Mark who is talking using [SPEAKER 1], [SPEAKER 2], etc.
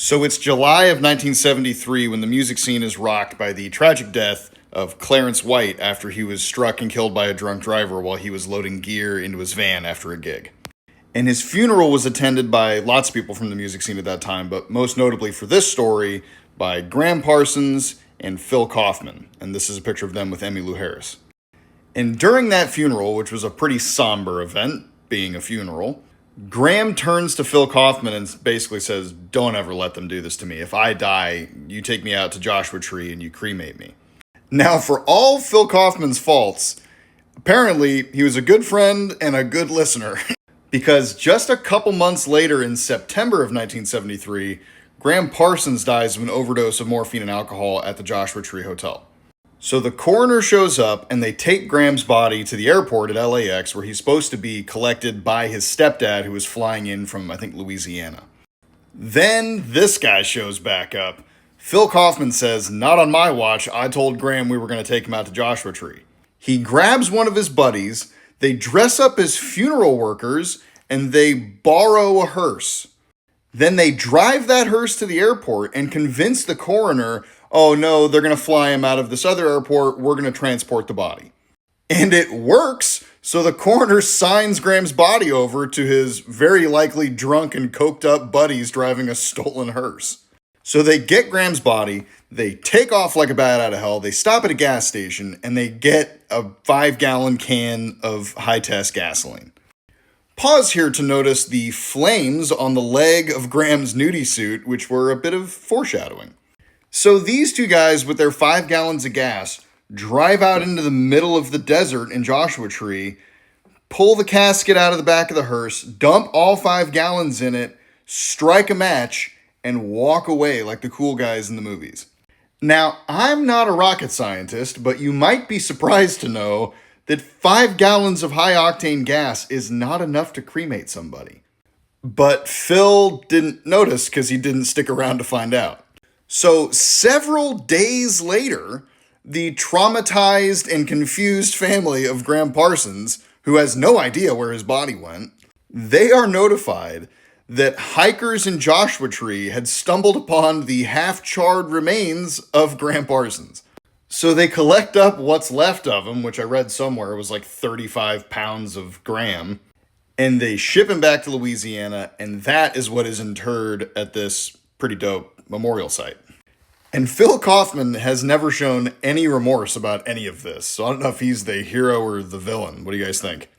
[SPEAKER 1] So it's July of 1973 when the music scene is rocked by the tragic death of Clarence White after he was struck and killed by a drunk driver while he was loading gear into his van after a gig. And his funeral was attended by lots of people from the music scene at that time, but most notably for this story, by Gram Parsons and Phil Kaufman. And this is a picture of them with Emmylou Harris. And during that funeral, which was a pretty somber event, being a funeral, Gram turns to Phil Kaufman and basically says, "Don't ever let them do this to me. If I die, you take me out to Joshua Tree and you cremate me." Now, for all Phil Kaufman's faults, apparently he was a good friend and a good listener. Because just a couple months later, in September of 1973, Gram Parsons dies of an overdose of morphine and alcohol at the Joshua Tree Hotel. So the coroner shows up and they take Gram's body to the airport at LAX, where he's supposed to be collected by his stepdad, who was flying in from, I think, Louisiana. Then this guy shows back up. Phil Kaufman says, "Not on my watch. I told Gram we were going to take him out to Joshua Tree." He grabs one of his buddies, they dress up as funeral workers, and they borrow a hearse. Then they drive that hearse to the airport and convince the coroner, "Oh no, they're going to fly him out of this other airport. We're going to transport the body." And it works. So the coroner signs Gram's body over to his very likely drunk and coked up buddies driving a stolen hearse. So they get Gram's body, they take off like a bat out of hell, they stop at a gas station, and they get a 5-gallon can of high-test gasoline. Pause here to notice the flames on the leg of Gram's nudie suit, which were a bit of foreshadowing. So these two guys with their 5 gallons of gas drive out into the middle of the desert in Joshua Tree, pull the casket out of the back of the hearse, dump all 5 gallons in it, strike a match, and walk away like the cool guys in the movies. Now, I'm not a rocket scientist, but you might be surprised to know that 5 gallons of high-octane gas is not enough to cremate somebody. But Phil didn't notice because he didn't stick around to find out. So several days later, the traumatized and confused family of Gram Parsons, who has no idea where his body went, they are notified that hikers in Joshua Tree had stumbled upon the half-charred remains of Gram Parsons. So they collect up what's left of him, which I read somewhere was like 35 pounds of Gram, and they ship him back to Louisiana, and that is what is interred at this pretty dope memorial site. And Phil Kaufman has never shown any remorse about any of this, so I don't know if he's the hero or the villain. What do you guys think?